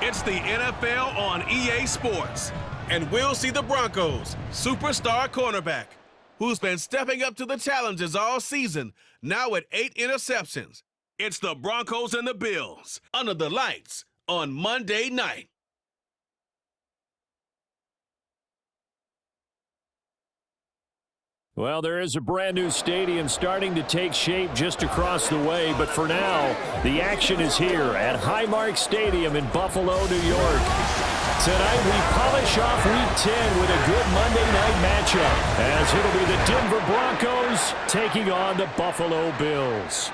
It's the NFL on EA Sports. And we'll see the Broncos' superstar cornerback, who's been stepping up to the challenges all season, now at 8 interceptions. It's the Broncos and the Bills, under the lights on Monday night. Well, there is a brand new stadium starting to take shape just across the way, but for now, the action is here at Highmark Stadium in Buffalo, New York. Tonight, we polish off Week 10 with a good Monday night matchup, as it'll be the Denver Broncos taking on the Buffalo Bills.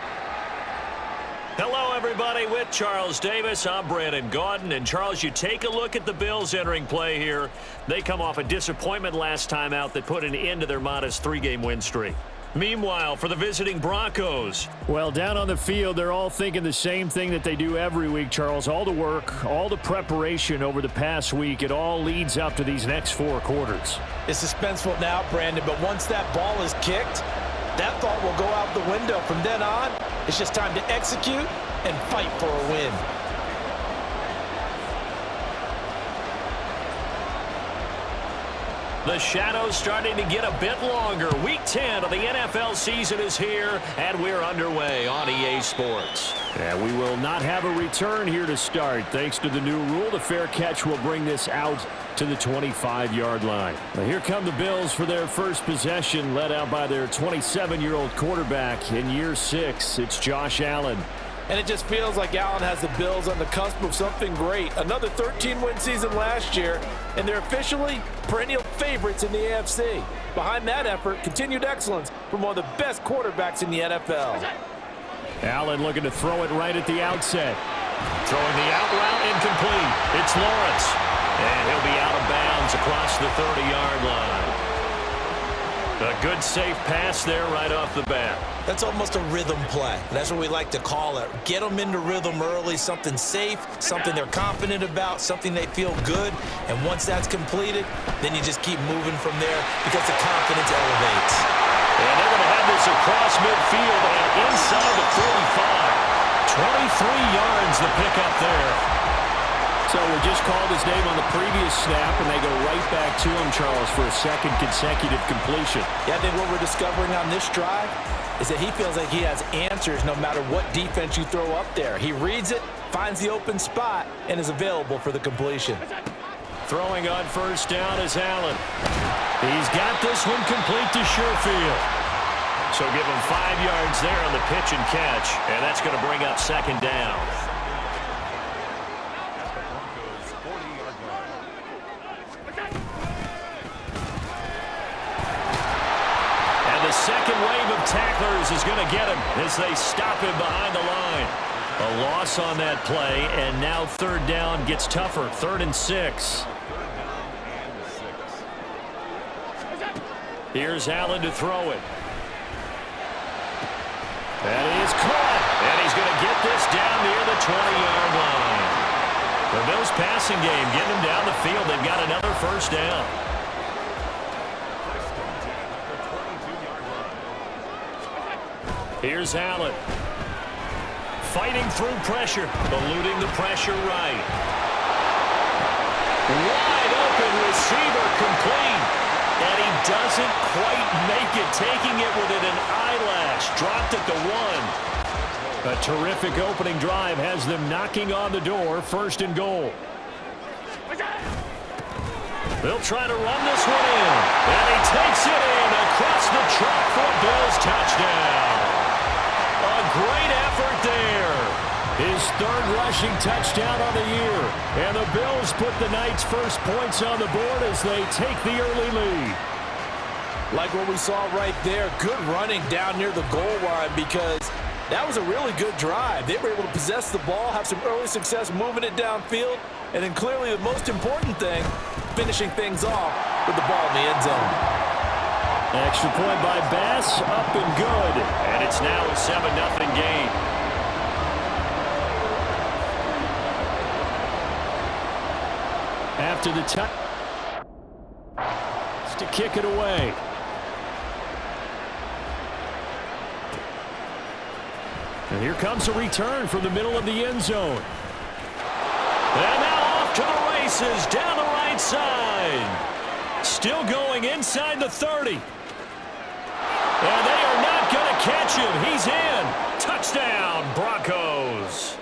Hello, everybody. With Charles Davis, I'm Brandon Gaudin. And, Charles, you take a look at the Bills entering play here. They come off a disappointment last time out that put an end to their modest 3-game win streak. Meanwhile, for the visiting Broncos, well, down on the field, they're all thinking the same thing that they do every week, Charles. All the work, all the preparation over the past week, it all leads up to these next 4 quarters. It's suspenseful now, Brandon, but once that ball is kicked, that thought will go out the window. From then on, it's just time to execute and fight for a win. The shadow's starting to get a bit longer. Week 10 of the NFL season is here, and we're underway on EA Sports. And we will not have a return here to start. Thanks to the new rule, the fair catch will bring this out to the 25-yard line. Now here come the Bills for their first possession, led out by their 27-year-old quarterback in year 6. It's Josh Allen. And it just feels like Allen has the Bills on the cusp of something great. Another 13-win season last year, and they're officially perennial favorites in the AFC. Behind that effort, continued excellence from one of the best quarterbacks in the NFL. Allen looking to throw it right at the outset. Throwing the out route incomplete. It's Lawrence. And he'll be out of bounds across the 30-yard line. A good, safe pass there right off the bat. That's almost a rhythm play. That's what we like to call it. Get them into rhythm early, something safe, something they're confident about, something they feel good. And once that's completed, then you just keep moving from there because the confidence elevates. And they're going to have this across midfield and inside the 45. 23 yards the pickup there. So we just called his name on the previous snap, and they go right back to him, Charles, for a second consecutive completion. Yeah, I think what we're discovering on this drive is that he feels like he has answers no matter what defense you throw up there. He reads it, finds the open spot, and is available for the completion. Throwing on first down is Allen. He's got this one complete to Sherfield. So give him 5 yards there on the pitch and catch, and that's going to bring up second down. The second wave of tacklers is going to get him as they stop him behind the line. A loss on that play, and now third down gets tougher. 3rd and 6. Here's Allen to throw it. That is caught, and he's going to get this down near the 20-yard line. The Bills passing game getting him down the field. They've got another first down. Here's Allen. Fighting through pressure. Eluding the pressure right. Wide open receiver complete. And he doesn't quite make it. Taking it within an eyelash. Dropped at the 1. A terrific opening drive has them knocking on the door. 1st and goal. They'll try to run this one in. And he takes it in across the track for a Bills touchdown. A great effort there. His 3rd rushing touchdown on the year. And the Bills put the Knights' first points on the board as they take the early lead. Like what we saw right there, good running down near the goal line because that was a really good drive. They were able to possess the ball, have some early success moving it downfield, and then clearly the most important thing, finishing things off with the ball in the end zone. Extra point by Bass, up and good. And it's now a 7-0 game. After the touch, to kick it away. And here comes a return from the middle of the end zone. And now off to the races down the right side. Still going inside the 30. And they are not going to catch him. He's in. Touchdown, Broncos.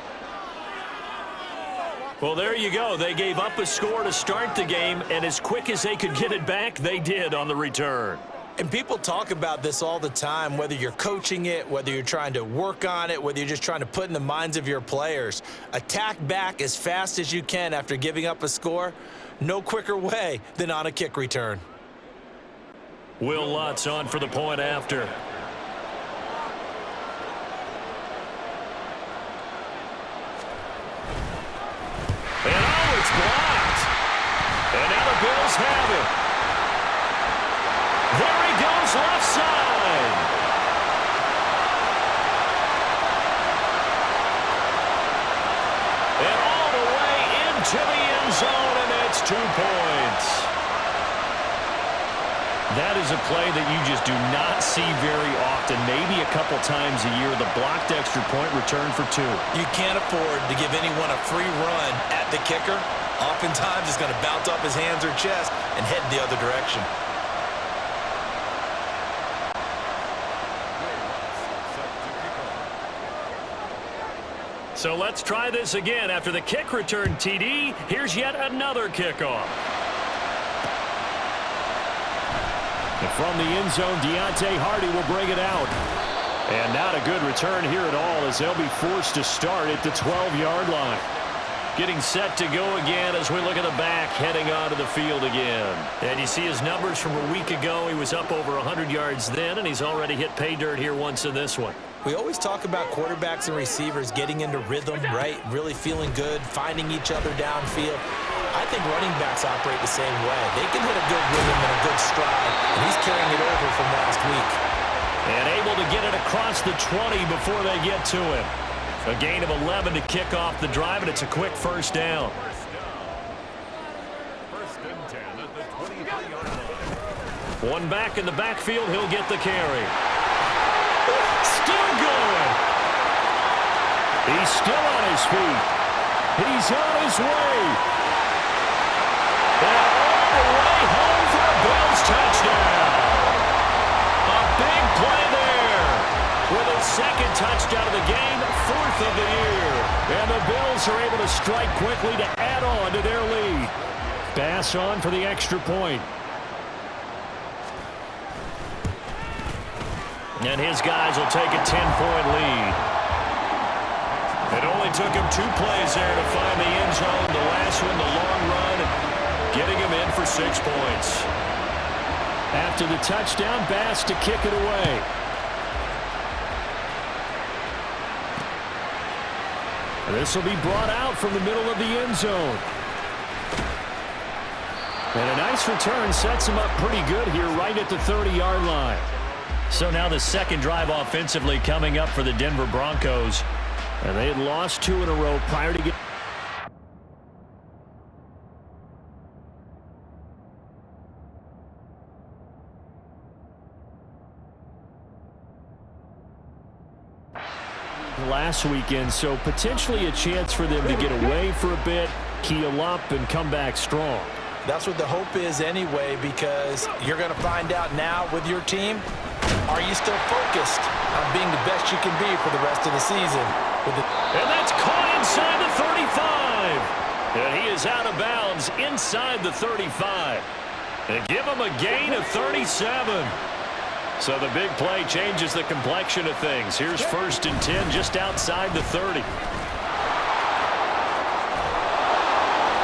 Well, there you go. They gave up a score to start the game, and as quick as they could get it back, they did on the return. And people talk about this all the time, whether you're coaching it, whether you're trying to work on it, whether you're just trying to put in the minds of your players. Attack back as fast as you can after giving up a score. No quicker way than on a kick return. Will Lutz on for the point after. And oh, it's blocked. And now the Bills have it. There he goes left side. And all the way into the end zone, and it's 2 points. That is a play that you just do not see very often, maybe a couple times a year, the blocked extra point return for 2. You can't afford to give anyone a free run at the kicker. Oftentimes, it's going to bounce off his hands or chest and head the other direction. So let's try this again. After the kick return TD, here's yet another kickoff. And from the end zone, Deontay Hardy will bring it out. And not a good return here at all as they'll be forced to start at the 12-yard line. Getting set to go again as we look at the back, heading onto the field again. And you see his numbers from a week ago. He was up over 100 yards then, and he's already hit pay dirt here once in this one. We always talk about quarterbacks and receivers getting into rhythm, right? Really feeling good, finding each other downfield. I think running backs operate the same way. They can hit a good rhythm and a good stride, and he's carrying it over from last week. And able to get it across the 20 before they get to him. A gain of 11 to kick off the drive, and it's a quick first down. First and 10 at the 23-yard line. One back in the backfield, he'll get the carry. Still going. He's still on his feet. He's on his way. And all the way home for a Bills touchdown. A big play there. With his second touchdown of the game, 4th of the year. And the Bills are able to strike quickly to add on to their lead. Bass on for the extra point. And his guys will take a 10-point lead. It only took him 2 plays there to find the end zone. The last one, the long run, getting him in for 6 points. After the touchdown, Bass to kick it away. And this will be brought out from the middle of the end zone. And a nice return sets him up pretty good here right at the 30-yard line. So now the second drive offensively coming up for the Denver Broncos. And they had lost 2 in a row prior to getting... last weekend, so potentially a chance for them to get away for a bit, heal up, and come back strong. That's what the hope is anyway, because you're going to find out now with your team, are you still focused on being the best you can be for the rest of the season? And that's caught inside the 35. And he is out of bounds inside the 35. And give him a gain of 37. So the big play changes the complexion of things. Here's 1st and 10 just outside the 30.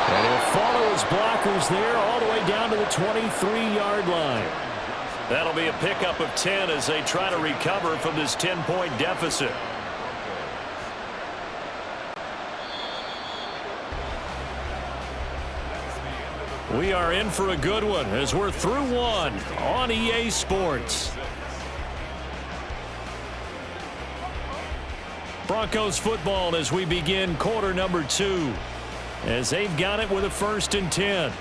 And he'll follow his blockers there all the way down to the 23-yard line. That'll be a pickup of 10 as they try to recover from this 10-point deficit. We are in for a good one as we're through one on EA Sports. Broncos football as we begin quarter number 2 as they've got it with a 1st and 10.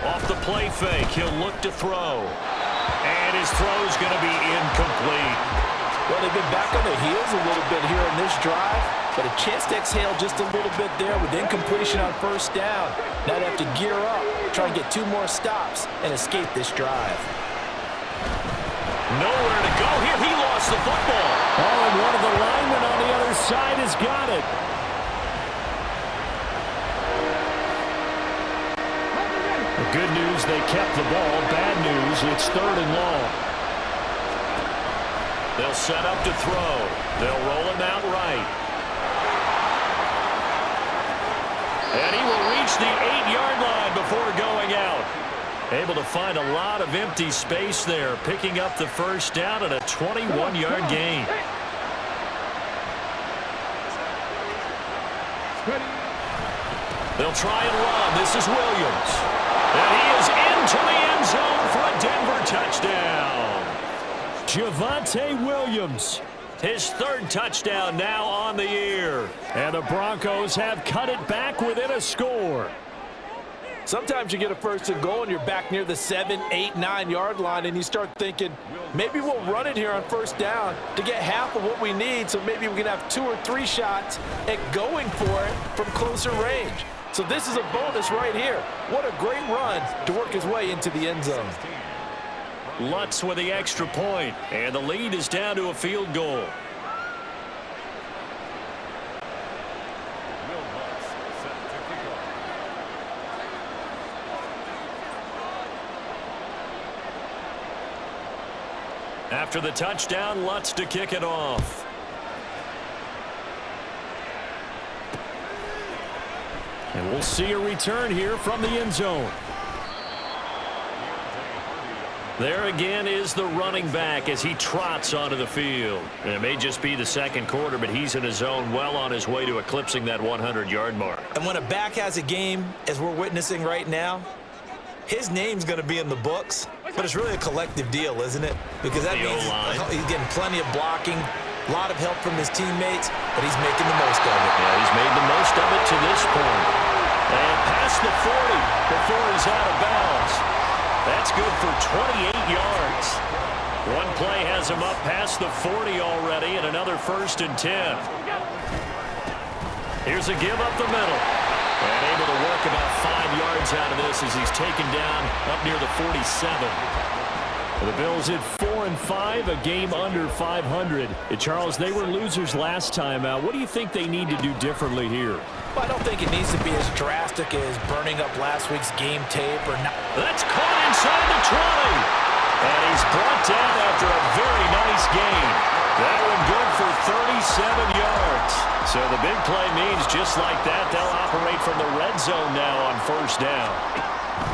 Off the play fake, he'll look to throw. And his throw's going to be incomplete. Well, they've been back on their heels a little bit here in this drive, but a chance to exhale just a little bit there with incompletion on first down. Now they have to gear up, try and get 2 more stops, and escape this drive. Nowhere to go here. He lost the football. Oh, and one of the linemen on the other side has got it. The good news, they kept the ball. Bad news, it's 3rd and long. They'll set up to throw. They'll roll him out right. And he will reach the 8-yard line before going out. Able to find a lot of empty space there, picking up the first down and a 21-yard gain. They'll try and run. This is Williams. And he is into the end zone for a Denver touchdown. Javonte Williams, his 3rd touchdown now on the year. And the Broncos have cut it back within a score. Sometimes you get a 1st and goal and you're back near the 7, 8, 9-yard line and you start thinking, maybe we'll run it here on 1st down to get half of what we need, so maybe we can have 2 or 3 shots at going for it from closer range. So this is a bonus right here. What a great run to work his way into the end zone. Lutz with the extra point, and the lead is down to a field goal. After the touchdown, Lutz to kick it off. And we'll see a return here from the end zone. There again is the running back as he trots onto the field. And it may just be the 2nd quarter, but he's in his zone, well on his way to eclipsing that 100-yard mark. And when a back has a game, as we're witnessing right now, his name's going to be in the books, but it's really a collective deal, isn't it? Because that means he's getting plenty of blocking, a lot of help from his teammates, but he's making the most of it. Yeah, he's made the most of it to this point. And past the 40 before he's out of bounds. That's good for 28 yards. One play has him up past the 40 already, and another 1st and 10. Here's a give up the middle. And able to work about 5 yards out of this as he's taken down up near the 47. The Bills at 4-5, a game under 500. Charles, they were losers last time out. What do you think they need to do differently here? Well, I don't think it needs to be as drastic as burning up last week's game tape or not. That's caught inside the 20. And he's brought down after a very nice gain. That one good for 37 yards. So the big play means just like that, they'll operate from the red zone now on 1st down.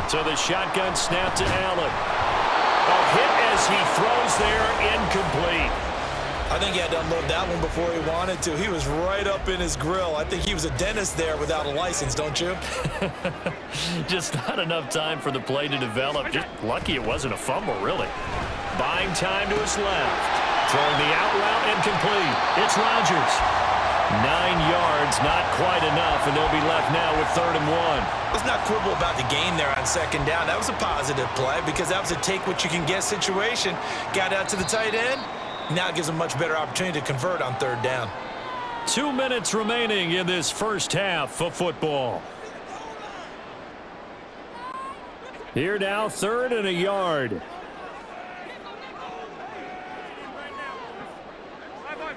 So the shotgun snap to Allen. A hit as he throws there, incomplete. I think he had to unload that one before he wanted to. He was right up in his grill. I think he was a dentist there without a license, don't you? Just not enough time for the play to develop. Just lucky it wasn't a fumble, really. Buying time to his left. Throwing the out route incomplete. It's Rodgers. 9 yards, not quite enough, and they'll be left now with 3rd and 1. Let's not quibble about the gain there on 2nd down. That was a positive play because that was a take-what-you-can-get situation. Got out to the tight end. Now it gives a much better opportunity to convert on 3rd down. 2 minutes remaining in this first half of football. Here now, 3rd and a yard.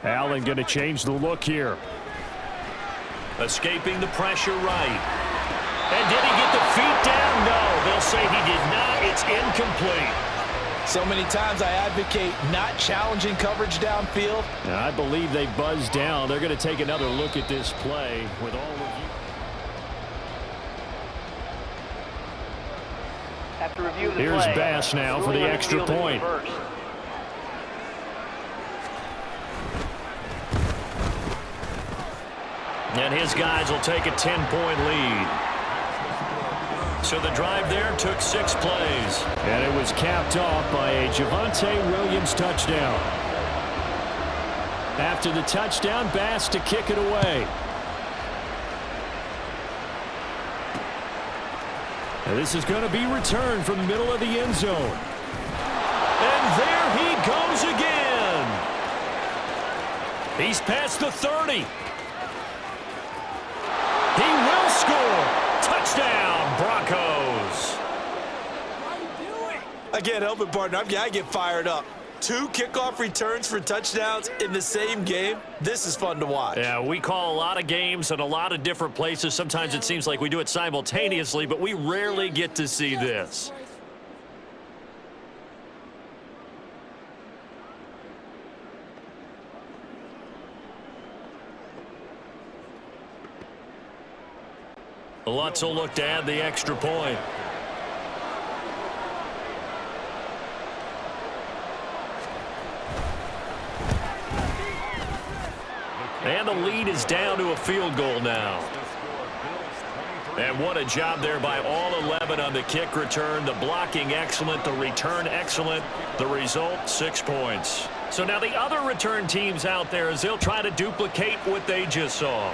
Allen going to change the look here. Escaping the pressure right. And did he get the feet down? No, they'll say he did not. It's incomplete. So many times I advocate not challenging coverage downfield. And I believe they buzzed down. They're going to take another look at this play with all review. Here's Bass now for the extra point. And his guys will take a 10-point lead. So the drive there took 6 plays. And it was capped off by a Javonte Williams touchdown. After the touchdown, Bass to kick it away. And this is going to be returned from the middle of the end zone. And there he goes again. He's past the 30. He will score. Touchdown, Broncos. I can't help it, partner. I get fired up. 2 kickoff returns for touchdowns in the same game. This is fun to watch. Yeah, we call a lot of games in a lot of different places. Sometimes it seems like we do it simultaneously, but we rarely get to see this. Lutz will look to add the extra point. And the lead is down to a field goal now. And what a job there by all 11 on the kick return. The blocking excellent, the return excellent. The result, 6 points. So now the other return teams out there as they'll try to duplicate what they just saw.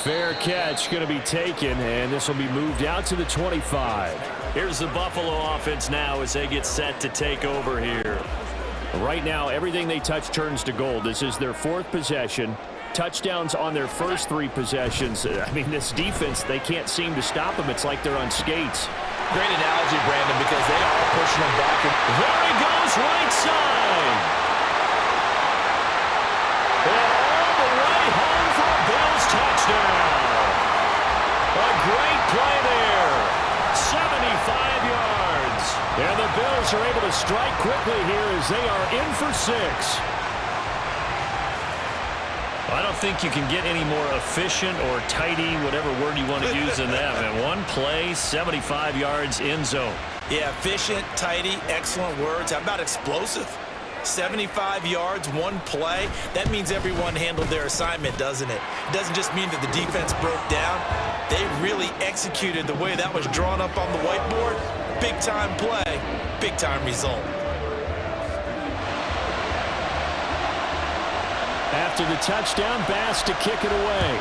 Fair catch going to be taken, and this will be moved out to the 25. Here's the Buffalo offense now as they get set to take over here. Right now, everything they touch turns to gold. This is their 4th possession. Touchdowns on their first 3 possessions. I mean, this defense, they can't seem to stop them. It's like they're on skates. Great analogy, Brandon, because they are pushing them back. There he goes, right side. And all the way home for a Bills touchdown. A great play there. 75 yards. And the Bills are able to strike quickly here as they are in for 6. I don't think you can get any more efficient or tidy, whatever word you want to use in that. Man, 1 play, 75 yards, end zone. Yeah, efficient, tidy, excellent words. How about explosive? 75 yards, 1 play. That means everyone handled their assignment, doesn't it? It doesn't just mean that the defense broke down. They really executed the way that was drawn up on the whiteboard. Big-time play, big-time result. After the touchdown, Bass to kick it away.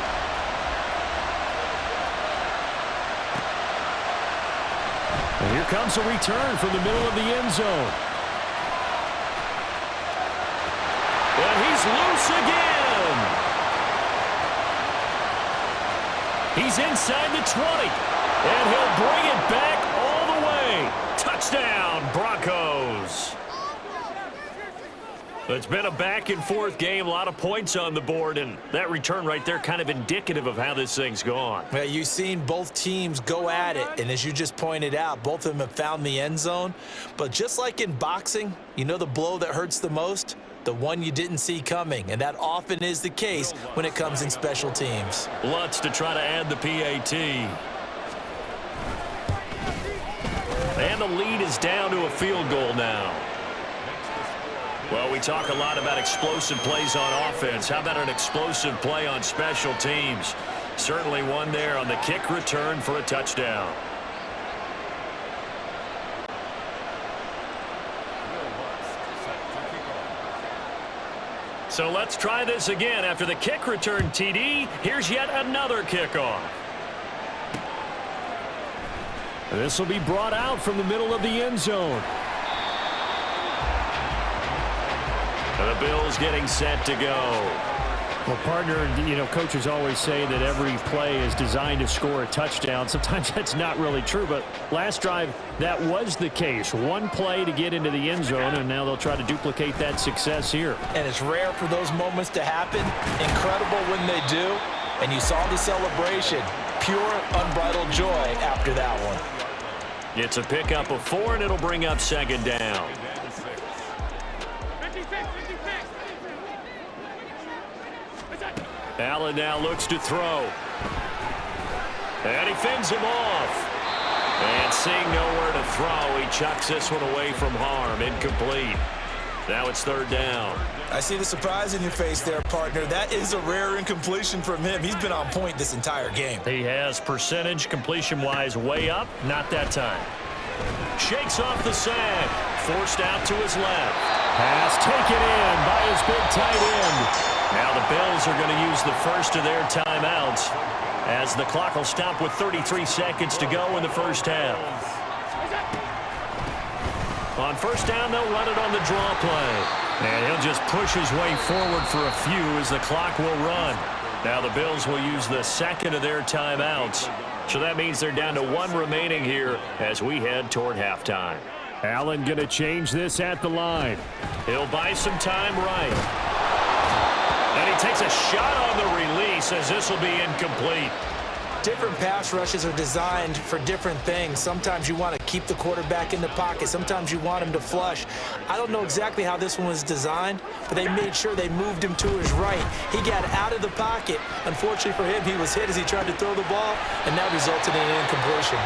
And here comes a return from the middle of the end zone. And he's loose again. He's inside the 20. And he'll bring it back all the way. Touchdown, Broncos. It's been a back-and-forth game, a lot of points on the board, and that return right there kind of indicative of how this thing's gone. Well, you've seen both teams go at it, and as you just pointed out, both of them have found the end zone. But just like in boxing, you know the blow that hurts the most? The one you didn't see coming, and that often is the case when it comes in special teams. Lutz to try to add the PAT. And the lead is down to a field goal now. Well, we talk a lot about explosive plays on offense. How about an explosive play on special teams? Certainly one there on the kick return for a touchdown. So let's try this again. After the kick return TD, here's yet another kickoff. This will be brought out from the middle of the end zone. The Bills getting set to go. Well, partner, you know, coaches always say that every play is designed to score a touchdown. Sometimes that's not really true, but last drive, that was the case. 1 play to get into the end zone, and now they'll try to duplicate that success here. And it's rare for those moments to happen. Incredible when they do. And you saw the celebration. Pure, unbridled joy after that one. It's a pickup of 4, and it'll bring up 2nd down. Allen now looks to throw. And he fends him off. And seeing nowhere to throw, he chucks this one away from harm. Incomplete. Now it's 3rd down. I see the surprise in your face there, partner. That is a rare incompletion from him. He's been on point this entire game. He has percentage completion-wise way up. Not that time. Shakes off the sack. Forced out to his left. Pass taken in by his big tight end. Now the Bills are going to use the first of their timeouts as the clock will stop with 33 seconds to go in the first half. On first down, they'll run it on the draw play. And he'll just push his way forward for a few as the clock will run. Now the Bills will use the second of their timeouts. So that means they're down to one remaining here as we head toward halftime. Allen going to change this at the line. He'll buy some time right. And he takes a shot on the release as this will be incomplete. Different pass rushes are designed for different things. Sometimes you want to keep the quarterback in the pocket. Sometimes you want him to flush. I don't know exactly how this one was designed, but they made sure they moved him to his right. He got out of the pocket. Unfortunately for him, he was hit as he tried to throw the ball, and that resulted in an incompletion.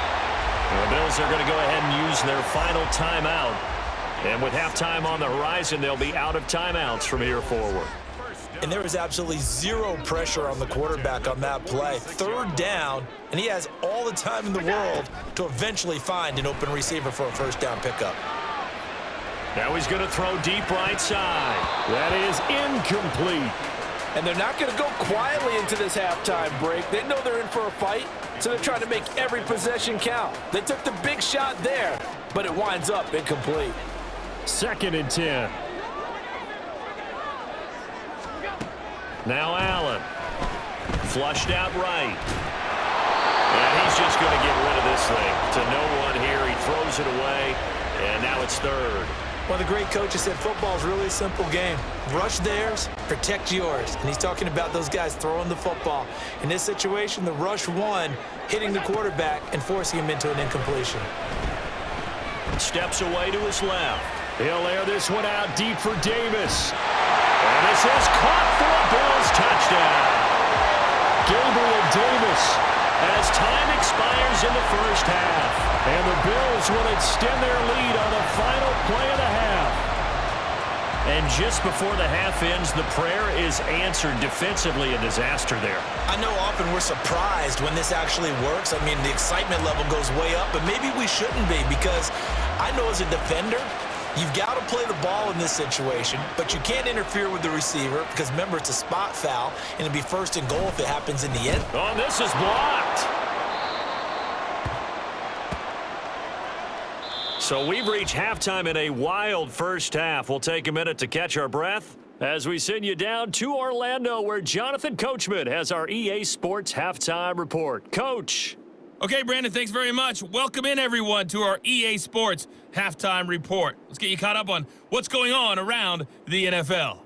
The Bills are going to go ahead and use their final timeout. And with halftime on the horizon, they'll be out of timeouts from here forward. And there was absolutely zero pressure on the quarterback on that play. Third down, and he has all the time in the world to eventually find an open receiver for a first down pickup. Now he's going to throw deep right side. That is incomplete. And they're not going to go quietly into this halftime break. They know they're in for a fight, so they're trying to make every possession count. They took the big shot there, but it winds up incomplete. 2nd and 10. Now Allen. Flushed out right. And he's just going to get rid of this thing. To no one here. He throws it away. And now it's third. One of the great coaches said football is really a simple game. Rush theirs, protect yours. And he's talking about those guys throwing the football. In this situation, the rush won, hitting the quarterback and forcing him into an incompletion. Steps away to his left. He'll air this one out deep for Davis. And this is caught for a Bills touchdown. Gabriel Davis as time expires in the first half. And the Bills will extend their lead on the final play of the half. And just before the half ends, the prayer is answered. Defensively, a disaster there. I know often we're surprised when this actually works. I mean, the excitement level goes way up, but maybe we shouldn't be, because I know as a defender, you've got to play the ball in this situation, but you can't interfere with the receiver because, remember, it's a spot foul, and it'll be 1st and goal if it happens in the end. Oh, this is blocked. So we've reached halftime in a wild first half. We'll take a minute to catch our breath as we send you down to Orlando, where Jonathan Coachman has our EA Sports Halftime Report. Coach. Okay, Brandon, thanks very much. Welcome in, everyone, to our EA Sports Halftime Report. Let's get you caught up on what's going on around the NFL.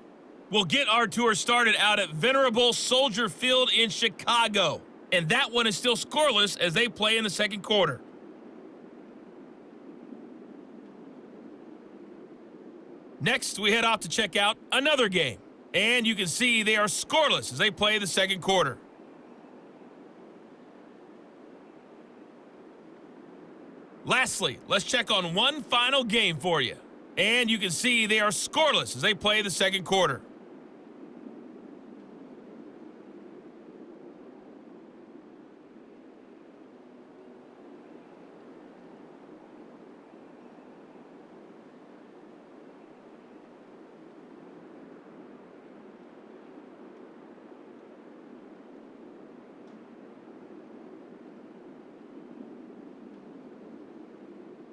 We'll get our tour started out at Venerable Soldier Field in Chicago. And that one is still scoreless as they play in the second quarter. Next, we head off to check out another game. And you can see they are scoreless as they play the second quarter. Lastly, let's check on one final game for you. And you can see they are scoreless as they play the second quarter.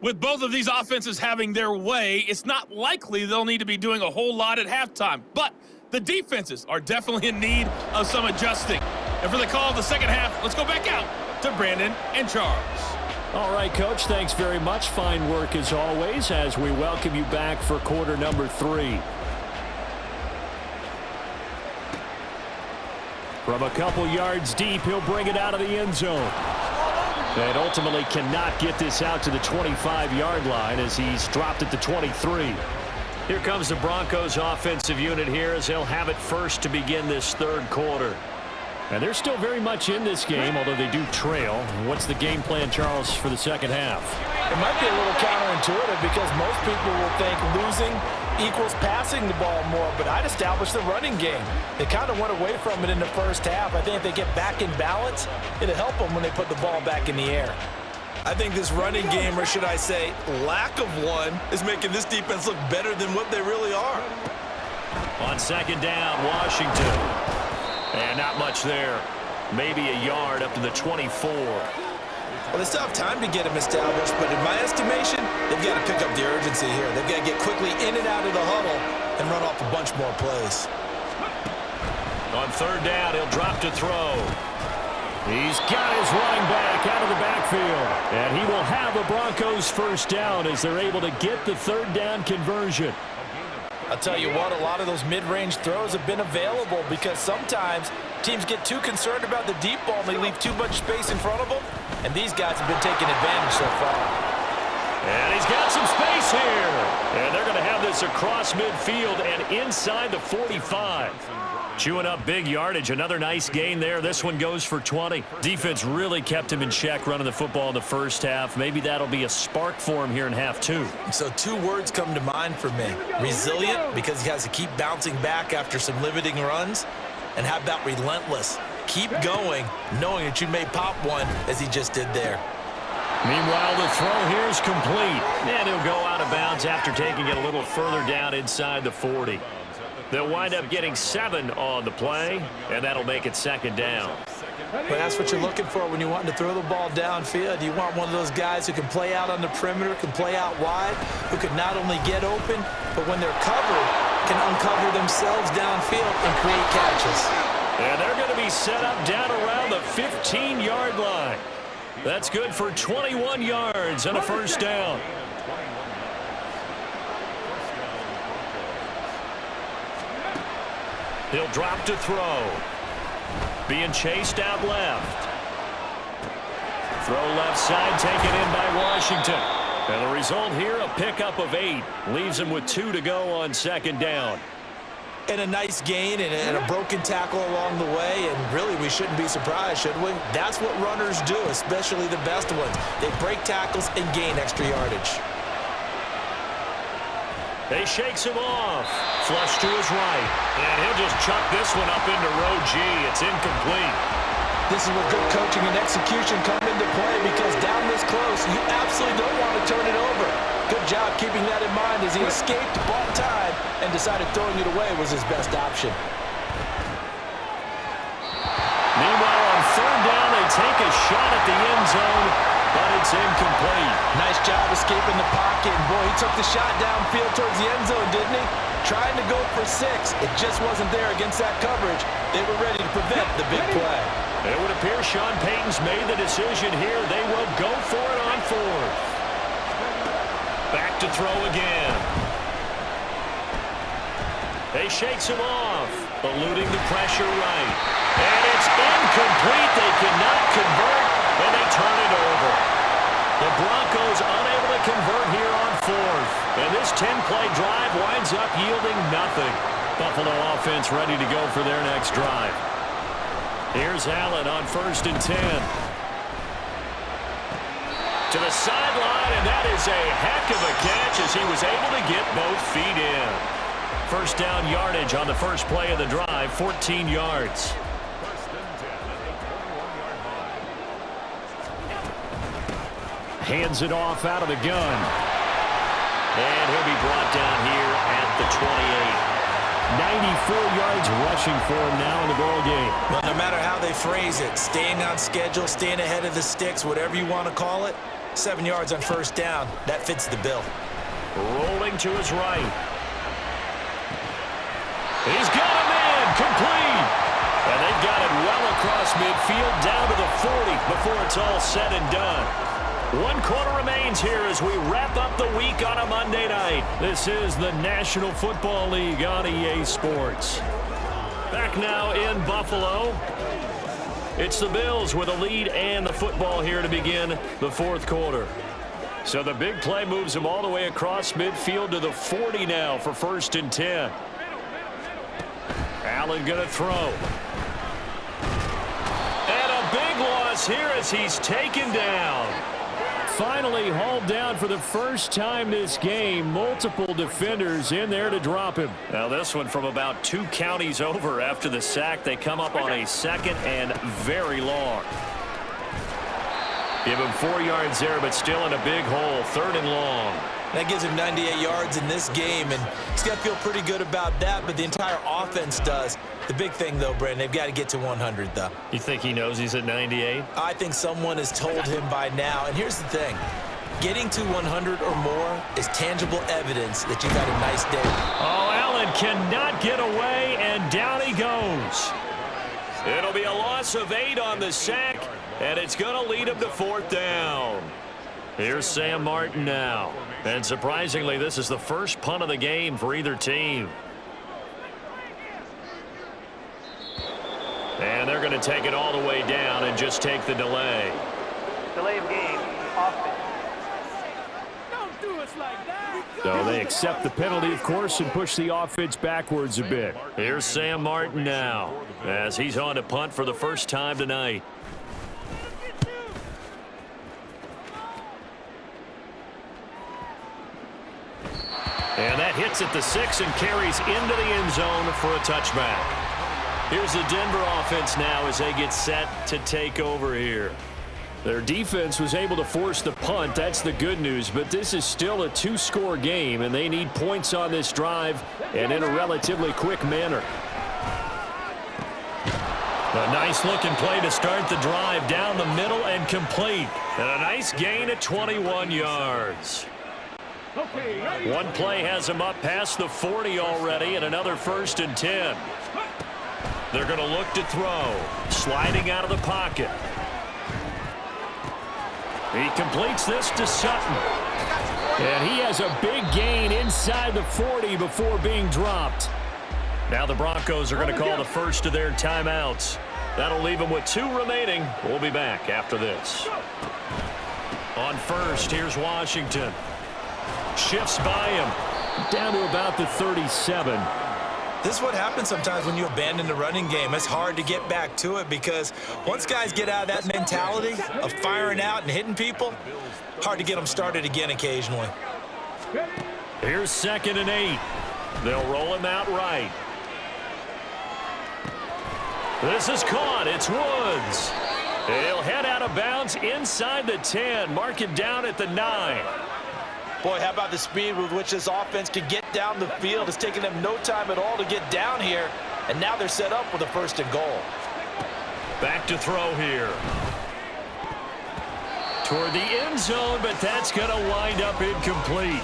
With both of these offenses having their way, it's not likely they'll need to be doing a whole lot at halftime. But the defenses are definitely in need of some adjusting. And for the call of the second half, let's go back out to Brandon and Charles. All right, Coach, thanks very much. Fine work as always as we welcome you back for quarter number 3. From a couple yards deep, he'll bring it out of the end zone. And ultimately cannot get this out to the 25-yard line as he's dropped at the 23. Here comes the Broncos offensive unit here as they'll have it first to begin this third quarter. And they're still very much in this game, although they do trail. What's the game plan, Charles, for the second half? It might be a little counterintuitive because most people will think losing equals passing the ball more, but I'd establish the running game. They kind of went away from it in the first half. I think if they get back in balance, it'll help them when they put the ball back in the air. I think this running game, or should I say lack of one, is making this defense look better than what they really are. On second down, Washington. And not much there. Maybe a yard up to the 24. Well, they still have time to get him established, but in my estimation, they've got to pick up the urgency here. They've got to get quickly in and out of the huddle and run off a bunch more plays. On third down, he'll drop to throw. He's got his running back out of the backfield. And he will have a Broncos first down as they're able to get the third down conversion. I'll tell you what, a lot of those mid-range throws have been available because sometimes teams get too concerned about the deep ball and they leave too much space in front of them. And these guys have been taking advantage so far. And he's got some space here. And they're going to have this across midfield and inside the 45. Chewing up big yardage. Another nice gain there. This one goes for 20. Defense really kept him in check running the football in the first half. Maybe that'll be a spark for him here in half two. So two words come to mind for me. Resilient, because he has to keep bouncing back after some limiting runs. And how about relentless? Keep going, knowing that you may pop one as he just did there. Meanwhile, the throw here is complete. And he'll go out of bounds after taking it a little further down inside the 40. They'll wind up getting 7 on the play, and that'll make it second down. But that's what you're looking for when you want to throw the ball downfield. You want one of those guys who can play out on the perimeter, can play out wide, who can not only get open, but when they're covered, can uncover themselves downfield and create catches. And they're going to be set up down around the 15-yard line. That's good for 21 yards and a first down. He'll drop to throw. Being chased out left. Throw left side taken in by Washington. And the result here, a pickup of 8. Leaves him with 2 to go on second down. And a nice gain and a broken tackle along the way. And really, we shouldn't be surprised, should we? That's what runners do, especially the best ones. They break tackles and gain extra yardage. He shakes him off. Flush to his right. And he'll just chuck this one up into row G. It's incomplete. This is where good coaching and execution come into play because down this close, you absolutely don't want to turn it over. Good job keeping that in mind as he escaped ball time and decided throwing it away was his best option. Meanwhile, on third down, they take a shot at the end zone, but it's incomplete. Nice job escaping the pocket. And boy, he took the shot downfield towards the end zone, didn't he? Trying to go for 6. It just wasn't there against that coverage. They were ready to prevent the big play. It would appear Sean Payton's made the decision here. They will go for it on 4th. Back to throw again. He shakes him off, eluding the pressure right. And it's incomplete. They cannot convert, and they turn it over. The Broncos unable to convert here on 4th. And this 10-play drive winds up yielding nothing. Buffalo offense ready to go for their next drive. Here's Allen on 1st and 10. To the sideline, and that is a heck of a catch as he was able to get both feet in. First down yardage on the first play of the drive, 14 yards. Hands it off out of the gun. And he'll be brought down here at the 28. 94 yards rushing for him now in the ball game. Well, no matter how they phrase it, staying on schedule, staying ahead of the sticks, whatever you want to call it, 7 yards on first down, that fits the bill. Rolling to his right. He's got a man complete. And they've got it well across midfield down to the 40 before it's all said and done. 1 quarter remains here as we wrap up the week on a Monday night. This is the National Football League on EA Sports. Back now in Buffalo. It's the Bills with a lead and the football here to begin the 4th quarter. So the big play moves them all the way across midfield to the 40 now for 1st and 10. Allen going to throw. And a big loss here as he's taken down. Finally hauled down for the first time this game. Multiple defenders in there to drop him. Now this one from about 2 counties over after the sack. They come up on a 2nd and very long. Give him 4 yards there, but still in a big hole. 3rd and long. That gives him 98 yards in this game, and he's got to feel pretty good about that, but the entire offense does. The big thing, though, Brandon, they've got to get to 100, though. You think he knows he's at 98? I think someone has told him by now, and here's the thing. Getting to 100 or more is tangible evidence that you've had a nice day. Oh, Allen cannot get away, and down he goes. It'll be a loss of 8 on the sack, and it's going to lead him to 4th down. Here's Sam Martin now. And surprisingly, this is the first punt of the game for either team. And they're going to take it all the way down and just take the delay. Delay of game, offense. So they accept the penalty, of course, and push the offense backwards a bit. Here's Sam Martin now as he's on to punt for the first time tonight. And that hits at the 6 and carries into the end zone for a touchback. Here's the Denver offense now as they get set to take over here. Their defense was able to force the punt. That's the good news, but this is still a 2-score game, and they need points on this drive and in a relatively quick manner. A nice-looking play to start the drive down the middle and complete. And a nice gain of 21 yards. One play has him up past the 40 already, and another 1st and 10. They're going to look to throw. Sliding out of the pocket. He completes this to Sutton. And he has a big gain inside the 40 before being dropped. Now the Broncos are going to call the first of their timeouts. That'll leave them with 2 remaining. We'll be back after this. On first, here's Washington. Shifts by him. Down to about the 37. This is what happens sometimes when you abandon the running game. It's hard to get back to it because once guys get out of that mentality of firing out and hitting people, hard to get them started again occasionally. Here's 2nd and 8. They'll roll him out right. This is caught. It's Woods. He'll head out of bounds inside the 10. Mark it down at the 9. Boy, how about the speed with which this offense can get down the field? It's taken them no time at all to get down here, and now they're set up with a 1st and goal. Back to throw here. Toward the end zone, but that's going to wind up incomplete.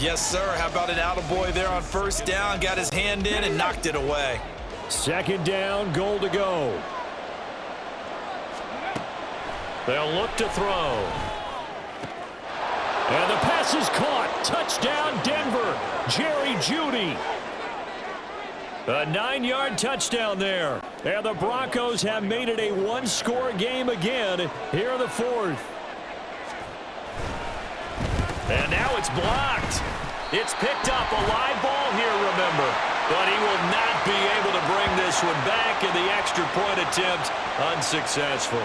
Yes, sir. How about an attaboy there on 1st down? Got his hand in and knocked it away. 2nd down, goal to go. They'll look to throw. And the pass is caught. Touchdown, Denver. Jerry Jeudy. A 9-yard touchdown there. And the Broncos have made it a 1-score game again here in the 4th. And now it's blocked. It's picked up. A live ball here, remember. But he will not be able to bring this one back, and the extra point attempt unsuccessful.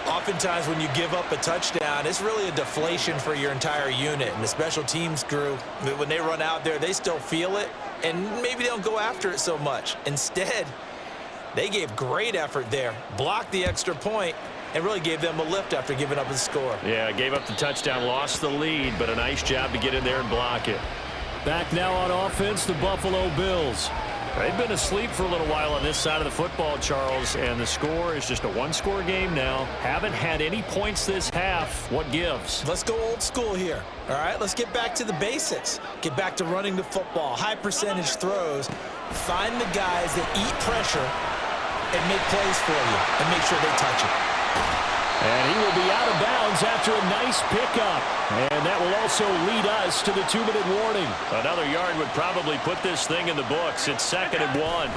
Oftentimes when you give up a touchdown, it's really a deflation for your entire unit. And the special teams crew, when they run out there, they still feel it, and maybe they don't go after it so much. Instead, they gave great effort there, blocked the extra point, and really gave them a lift after giving up the score. Yeah, gave up the touchdown, lost the lead, but a nice job to get in there and block it. Back now on offense, the Buffalo Bills. They've been asleep for a little while on this side of the football, Charles, and the score is just a 1-score game now. Haven't had any points this half. What gives? Let's go old school here. All right, let's get back to the basics. Get back to running the football, high percentage throws. Find the guys that eat pressure and make plays for you and make sure they touch it. And he will be out of bounds after a nice pickup. And that will also lead us to the 2-minute warning. Another yard would probably put this thing in the books. It's 2nd and 1.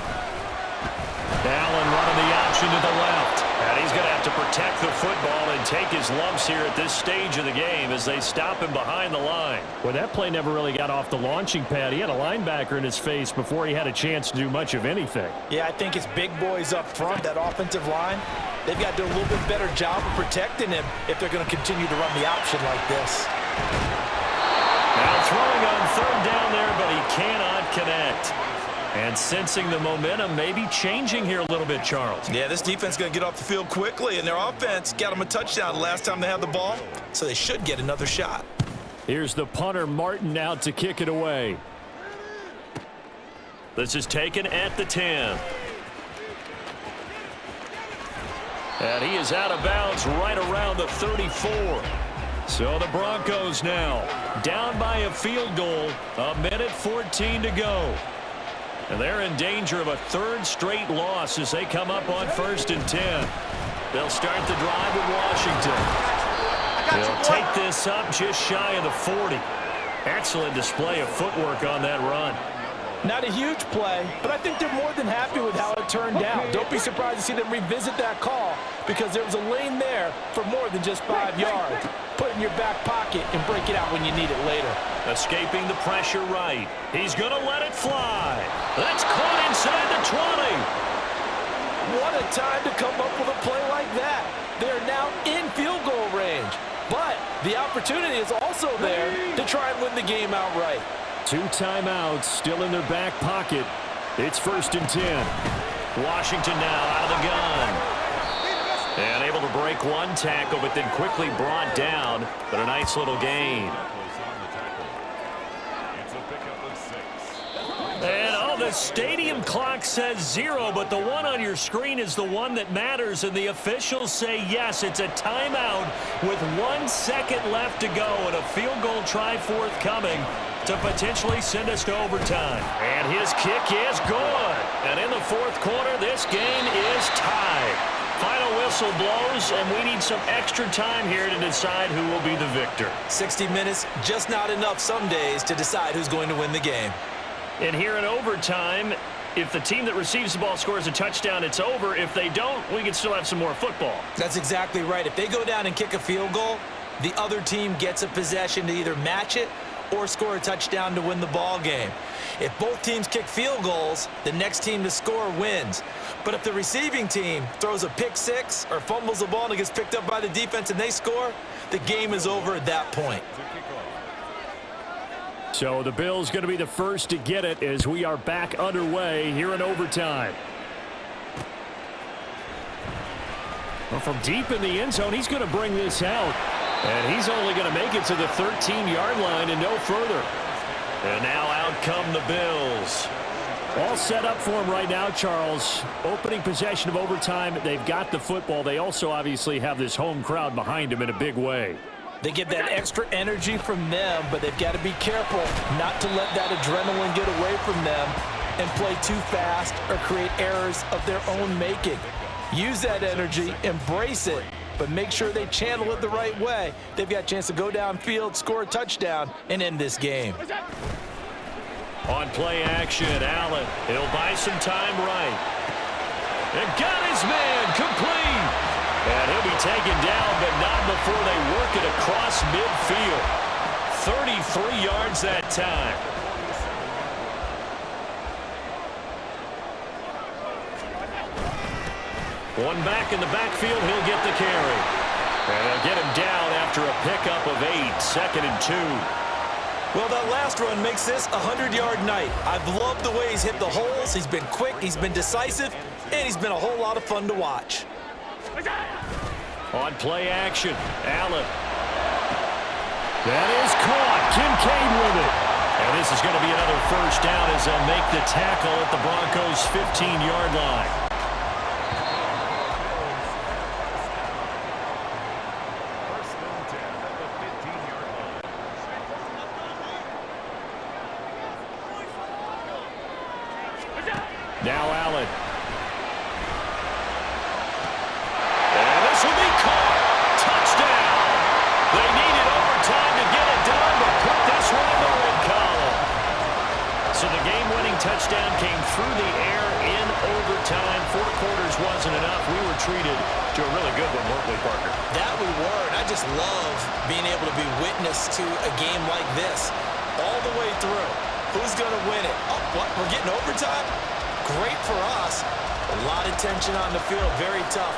Allen running the option to the left. And he's going to have to protect the football and take his lumps here at this stage of the game as they stop him behind the line. Well, that play never really got off the launching pad. He had a linebacker in his face before he had a chance to do much of anything. Yeah, I think it's big boys up front, that offensive line. They've got to do a little bit better job of protecting him if they're going to continue to run the option like this. Now throwing on 3rd down there, but he cannot connect. And sensing the momentum maybe changing here a little bit, Charles. Yeah, this defense is going to get off the field quickly, and their offense got them a touchdown the last time they had the ball, so they should get another shot. Here's the punter, Martin, out to kick it away. This is taken at the 10. And he is out of bounds right around the 34. So the Broncos now down by a field goal, 1:14 to go. And they're in danger of a third straight loss as they come up on 1st and 10. They'll start the drive with Washington. They'll take this up just shy of the 40. Excellent display of footwork on that run. Not a huge play, but I think they're more than happy with how it turned out. Don't be surprised to see them revisit that call because there was a lane there for more than just 5 yards. Put it in your back pocket and break it out when you need it later. Escaping the pressure right. He's going to let it fly. That's caught inside the 20. What a time to come up with a play like that. They're now in field goal range. But the opportunity is also there to try and win the game outright. 2 timeouts still in their back pocket. It's 1st and 10. Washington now out of the gun. And able to break one tackle, but then quickly brought down. But a nice little gain. And the stadium clock says 0, but the one on your screen is the one that matters, and the officials say yes, it's a timeout with 1 second left to go, and a field goal try forthcoming to potentially send us to overtime. And his kick is good. And in the 4th quarter, this game is tied. Final whistle blows, and we need some extra time here to decide who will be the victor. 60 minutes, just not enough some days to decide who's going to win the game. And here in overtime, if the team that receives the ball scores a touchdown, it's over. If they don't, we can still have some more football. That's exactly right. If they go down and kick a field goal, the other team gets a possession to either match it or score a touchdown to win the ball game. If both teams kick field goals, the next team to score wins. But if the receiving team throws a pick six or fumbles the ball and it gets picked up by the defense and they score, the game is over at that point. So the Bills going to be the first to get it as we are back underway here in overtime. Well, from deep in the end zone, he's going to bring this out. And he's only going to make it to the 13-yard line and no further. And now out come the Bills. All set up for him right now, Charles. Opening possession of overtime. They've got the football. They also obviously have this home crowd behind them in a big way. They get that extra energy from them, but they've got to be careful not to let that adrenaline get away from them and play too fast or create errors of their own making. Use that energy, embrace it, but make sure they channel it the right way. They've got a chance to go downfield, score a touchdown, and end this game. On play action, Allen. He'll buy some time right. And got his man complete. And he'll be taken down, but not before they work it across midfield. 33 yards that time. One back in the backfield, he'll get the carry. And they'll get him down after a pickup of 8, 2nd and 2. Well, that last run makes this a 100-yard night. I've loved the way he's hit the holes. He's been quick, he's been decisive, and he's been a whole lot of fun to watch. On play action, Allen. That is caught. Kincaid with it. And this is going to be another first down as they'll make the tackle at the Broncos' 15-yard line. Now Allen. And this will be caught. Touchdown. They needed overtime to get it done, but put this one in the red column. So the game-winning touchdown came through the air in overtime. 4 quarters wasn't enough. We were treated to a really good one, weren't we, Parker? That we were, and I just love being able to be witness to a game like this all the way through. Who's going to win it? Oh, what? We're getting overtime? Great for us. A lot of tension on the field. Very tough.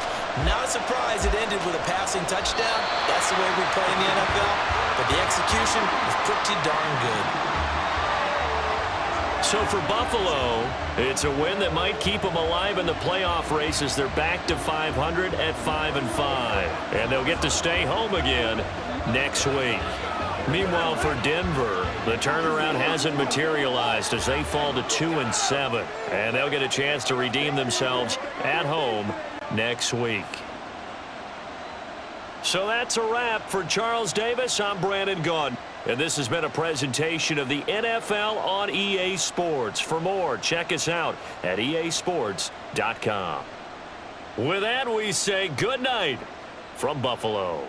Not a surprise it ended with a passing touchdown. That's the way we play in the NFL. But the execution was pretty darn good. So for Buffalo, it's a win that might keep them alive in the playoff race as they're back to 500 at 5-5. And they'll get to stay home again next week. Meanwhile, for Denver, the turnaround hasn't materialized as they fall to 2-7. And they'll get a chance to redeem themselves at home next week. So that's a wrap. For Charles Davis, I'm Brandon Gaudin. And this has been a presentation of the NFL on EA Sports. For more, check us out at easports.com. With that, we say good night from Buffalo.